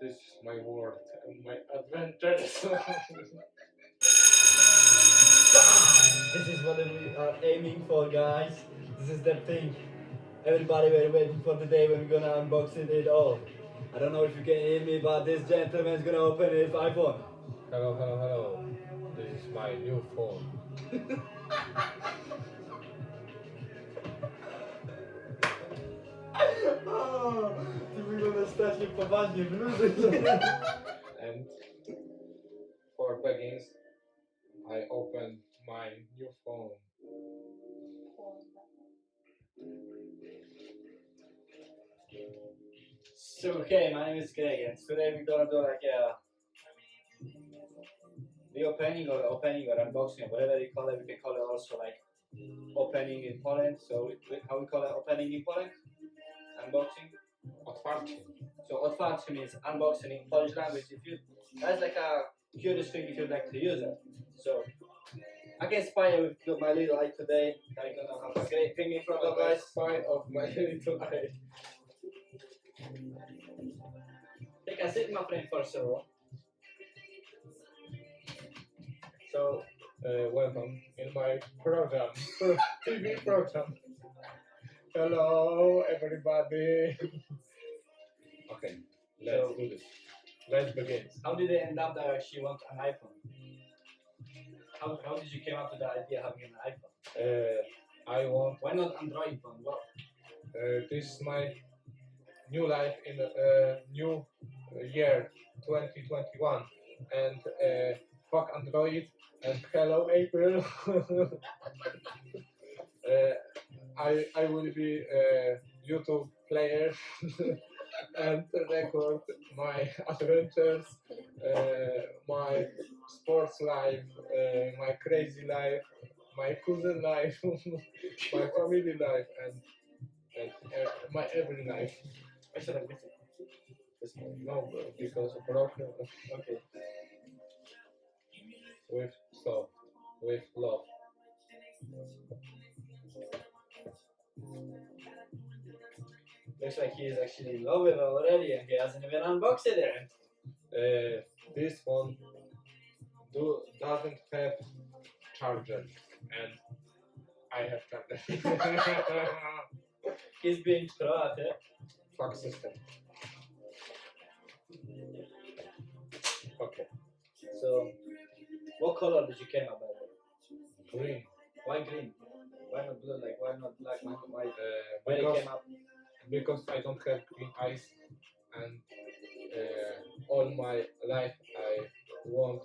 This is my world and my adventures. This is what we are aiming for, guys. This is the thing. Everybody were waiting for the day when we're gonna unbox it all. I don't know if you can hear me, but this gentleman's gonna open his iPhone. Hello. This is my new phone. Ty wyglądasz strasznie poważnie, bluzy. And for beginnings, I opened my new phone. So, okay, my name is Greg, and today we're gonna do like a reopening or opening or unboxing, whatever you call it. We can call it also like opening in Poland. So, how we call it opening in Poland? Unboxing. Otwarcie. So, otwarcie means unboxing in Polish language. If you, that's like a curious thing if you'd like to use it. So, I can spy with my little eye today. I'm gonna have a great thing in front of us. Spy of my little eye. Take a seat, my friend, first of all. So, Welcome in my program, TV program. Hello, everybody. Okay, let's do this. Let's begin. how did it end up that you actually want an iPhone? How did you come up with the idea of having an iPhone? I want. Why not Android phone? What? This is my new life in new year 2021, and fuck Android and hello April. I will be a YouTube player and record my adventures, my sports life, my crazy life, my cousin life, my family life, and my every life. I should have missed it. No, because broken. Okay. With stuff, with love. Looks like he is actually in love with it already and he hasn't even unboxed it yet. This one doesn't have charger, and I have charger. He's being proactive. Fuck system. Okay. So, what color did you came up with? Green. Why green? Why not blue? Like, why not black, white? Why they Because came up? because I don't have green eyes, and all my life I won't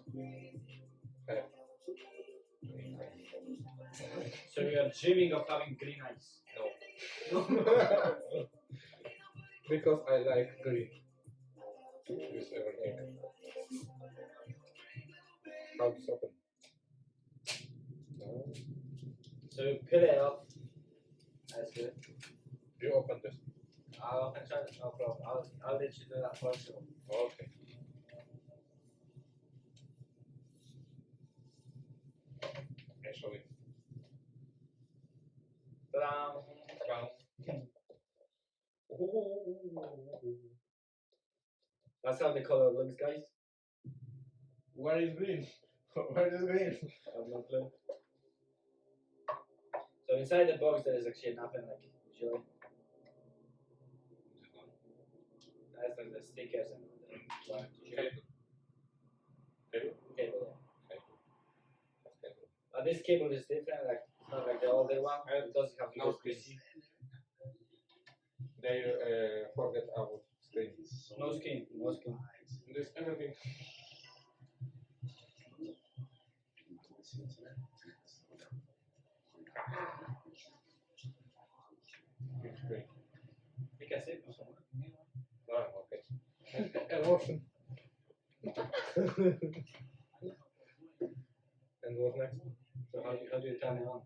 have green eyes. So you are dreaming of having green eyes? No. Because I like green. With everything. How this open? No. So you peel it off. That's good. You open this. I'll try it, no problem. I'll let you do that first. Okay. Actually. That's how the color looks, guys. Where is green? Where is green? I have no clue. So inside the box there is actually nothing like usually. That's like the stickers and Cable. cable. Cable. But this cable is different, like it's not like the older one. It doesn't have No USB-C. They forget about screen. No screen, no screen. There's everything. It's great. Take a sip or something. Ah, okay. Emotion. And what next? So how do you turn it on?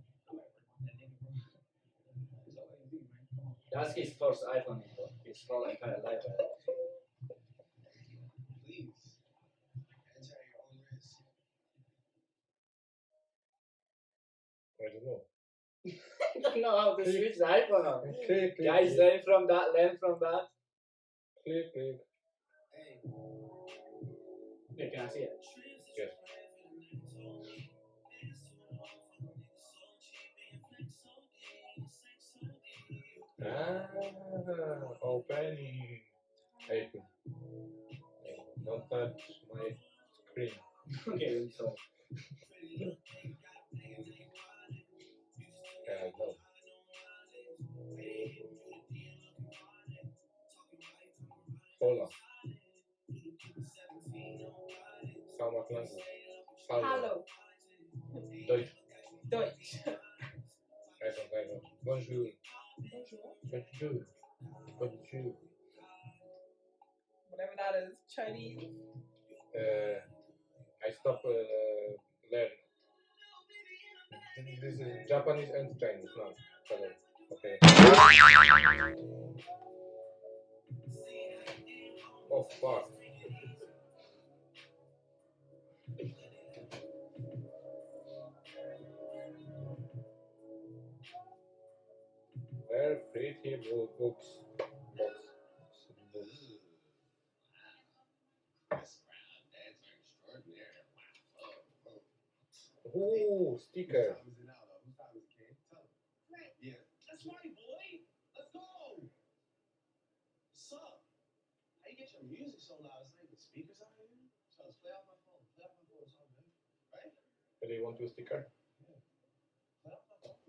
That's his first iPhone. His whole entire life. I don't know. I don't know how to switch the iPhone on. Click, Guys, learn from that. Click. Yeah, can I see it? Yes. Opening. iPhone. Don't touch my screen. Okay, so No. Hola. Somewhat language. Hallo. Deutsch. Deutsch. I don't. Bonjour. Bonjour. Bonjour. Whatever that is. Chinese. I stop learning. This is Japanese and Chinese now. Hello. Okay. Oh fuck. Very pretty books. Books. Ooh, sticker. Yeah, that's right, boy. Let's go. What's up? How you get your music so loud? It's not even speakers out here. So let's play off my phone. Play off my phone. It's all good, right? Do you want to sticker? Play off my phone.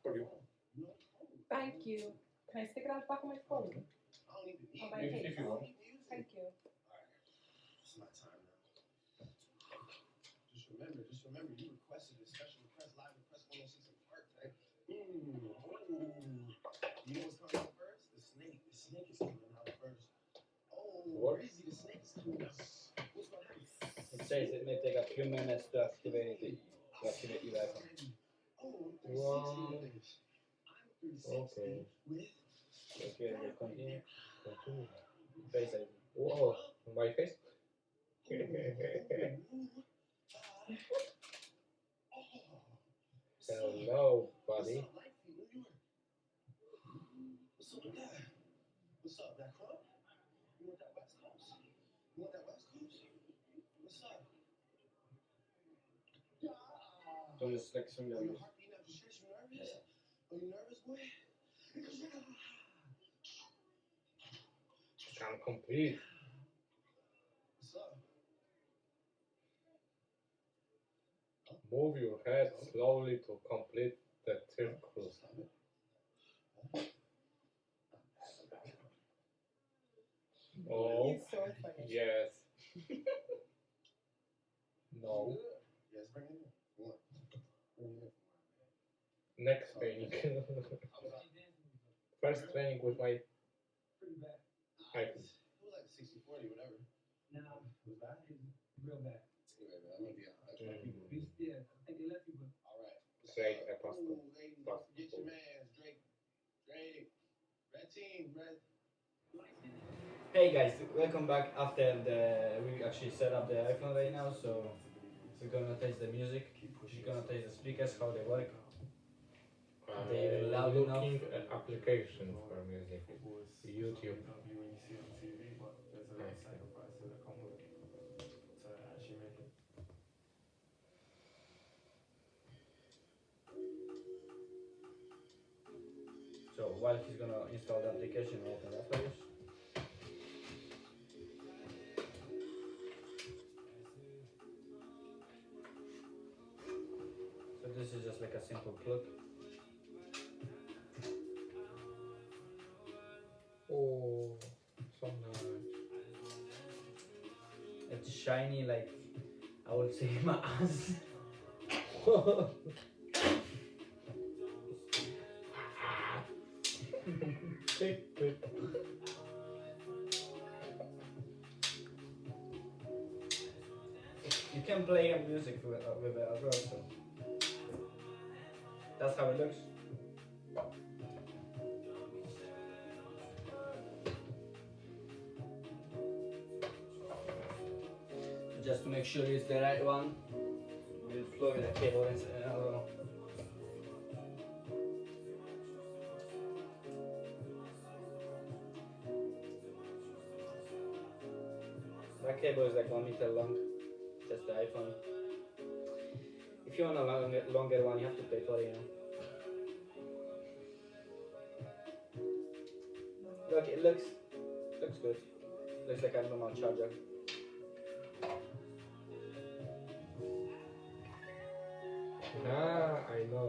For you. You know it's cold. Thank you. Can I stick it on the back of my phone? I don't even need On my music. case. If you want. Thank you. Alright. It's my time now. Just remember, you requested a special request live request 106 in Park, right? Ooh. You know what's coming out first? The snake. The snake is coming out first. Oh, What? Rizzy, the snake is coming out. What's gonna happen? it says it may take a few minutes to activate your iPhone. Oh, I'm 360 Wow. with this. I'm 360 Okay. with. Okay, we continue. Continue. Face ID. Whoa, my face? Hello, buddy. What's up with that? What's up, that crump? You want that West Coast? You want that West Coast? What's up? Don't just like some Oh, your young. heart beating out your chest, you nervous? Oh, you nervous, boy? Can complete. What's up? Move your head slowly to complete the circle. Stop it. Oh, He's so funny. yes. No. Yes, bring it in. One. Bring it in. Next training. First training with my Pretty bad. iPhone. It was like 60-40, whatever. Nah, It was bad. real bad. Anyway, man, I'm gonna be honest. Yeah, I think they let people. All right. Straight a pasta. Ooh, ladies, don't forget your mans, Drake. Drake. Red team, red. Hey guys, welcome back after we actually set up the iPhone right now, so we're gonna test the music. We're gonna test the speakers, how they work. They loud enough. Looking at application for music. YouTube. So while he's gonna install the application, we'll open that for you. So this is just like a simple plug. Oh, so nice. It's shiny like, I would say, my ass. You can play music with it as well, so that's how it looks. Just to make sure it's the right one, we'll plug the cable in. That cable is like 1 meter long. Just the iPhone. If you want a longer one, you have to pay for it. Look, it looks good. Looks like a normal charger. Ah, I know.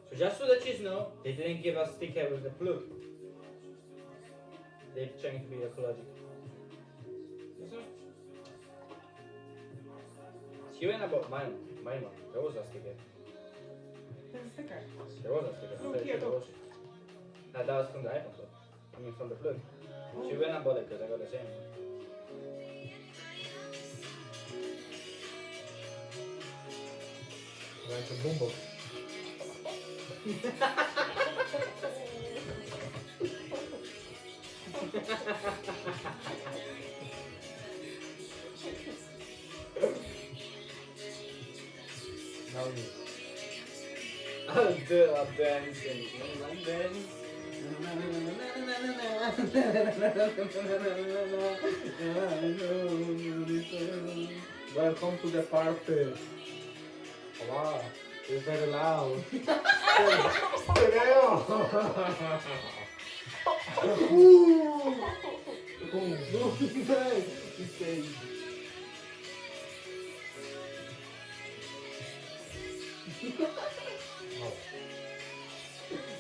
So just so that you know, they didn't give us sticker with the plug. They're trying to be ecological. She went about my one. There was a sticker. There's a sticker. There was a sticker. I'm pretty sure there was. No, that was from the iPhone plug. I mean from the plug. She went and bought it because I got the same. Like a boombox. Now you. I'm dancing. I'm dancing. Welcome to the party. Wow, it's very loud.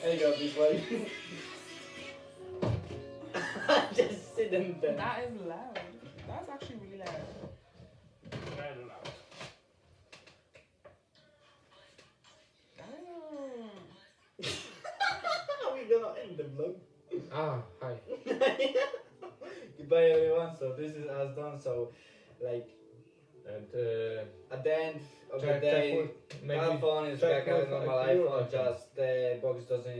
There you go, big boy. Just sitting there. That is loud. That's actually really loud. Very loud. Damn. How are we gonna end the vlog? Ah, hi. Goodbye everyone, so this is us done, so like And at the end of the check day, maybe iPhone is check back as with normal your iPhone, iPhone. just the box doesn't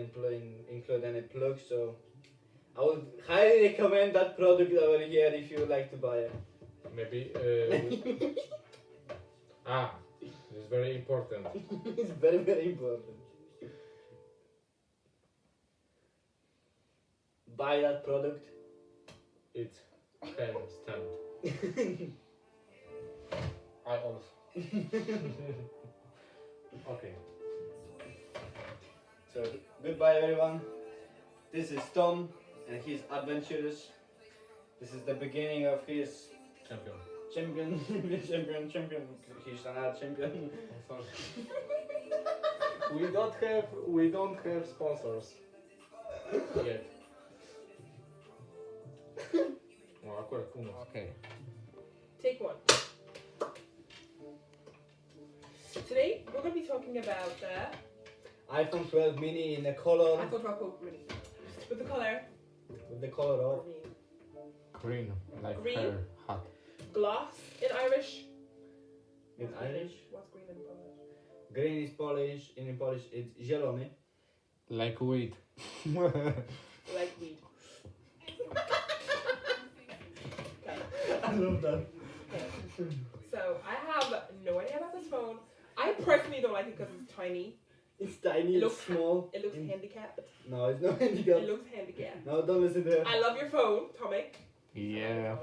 include any plugs, so I would highly recommend that product over here if you would like to buy it. maybe this is very important. It's very, very important. Buy that product. It's handstand. I also. Okay. So goodbye everyone. This is Tom and his adventures. This is the beginning of his Champion. champion. He's another champion. We don't have sponsors yet. No, akurat u nas. Okay. Take one. Today we're going to be talking about the iPhone 12 mini in the color iPhone 12 Pro Mini. With the color with the color of Green, like Green. her hat. gloss in Irish. in Irish. What's green in Polish? Green is Polish, and in Polish it's zielony. Like weed. Like weed. I love that. So I have no idea about this phone. I personally don't like it because it's tiny. It's tiny, It it's looks small. It looks handicapped. No, it's not It handicap. looks handicapped. No, don't listen to her. I love your phone, Tomek. Yeah.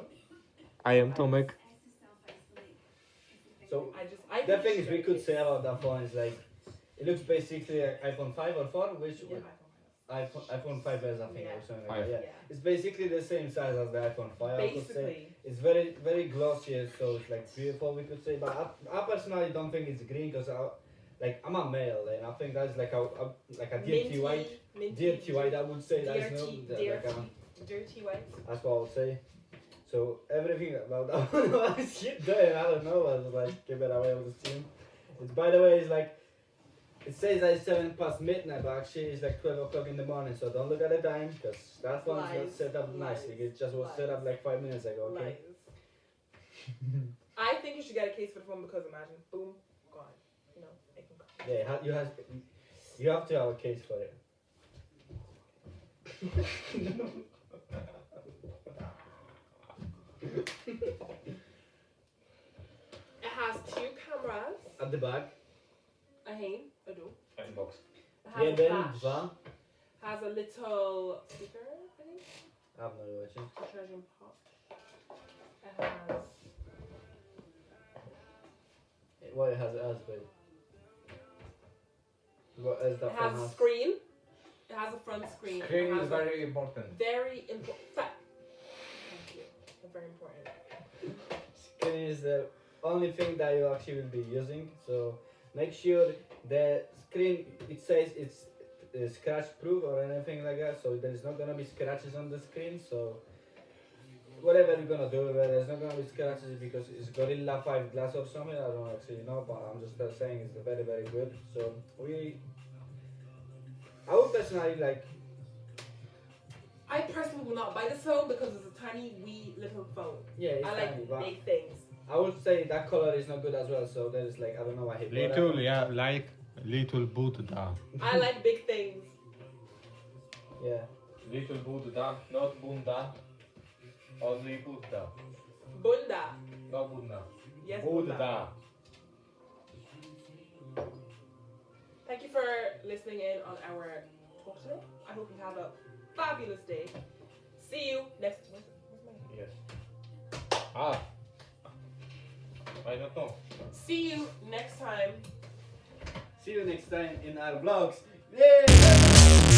I am Tomek. So I the think thing you is, we should could get say about that phone is like, it looks basically like iPhone 5 or 4, which Yeah, iPhone 5 is, I think, Yeah. or something Five. like that. yeah. Yeah. It's basically the same size as the iPhone 5, I could say. Basically. It's very, very glossy, so it's like beautiful, we could say. But I personally don't think it's green because I'm a male, and I think that's like a dirty white. Dirty white, I would say. That's no, Dirty white. that's what I would say. So everything about that one was shit there. I don't know. I was like, give it away with the team. It's, by the way, it's like, it says that it's 7 past midnight, but actually it's like 12 o'clock in the morning. So don't look at the time, because that one's not Lies. set up nicely. It just was set up like 5 minutes ago. Okay. Lies. I think you should get a case for the phone because imagine, boom, gone. You know, it can come. Yeah, you have to have a case for it. It has 2 cameras. At the back. heen, I do. Inbox. It has a 1, flash. 2. Has a little speaker, I think. I have no idea. A charging port. It has. What it has babe? What is that It has a screen. It has a front screen. It Screen has is a very important. very important. Thank you. Very important. Screen is the only thing that you actually will be using. So make sure the screen, it says it's scratch proof or anything like that. So there's not gonna be scratches on the screen. So whatever you're gonna do with it, there's not gonna be scratches because it's Gorilla 5 glass or something. I don't actually know, but I'm just saying it's very very good. So I would personally like. I personally will not buy this phone because it's a tiny, wee little phone. Yeah, it's I tiny, like but big things. I would say that color is not good as well. So there's like I don't know why he bought that Little, one. yeah, like little Buddha. I like big things. Yeah. Little Buddha, not Bunda. Only Buddha. Bunda. No Bunda. Yes, Bunda. Buddha. Thank you for listening in on our talk today. I hope you have a fabulous day. See you next. Where's my? Yes. Ah. I don't know. See you next time. See you next time in our vlogs. Yay!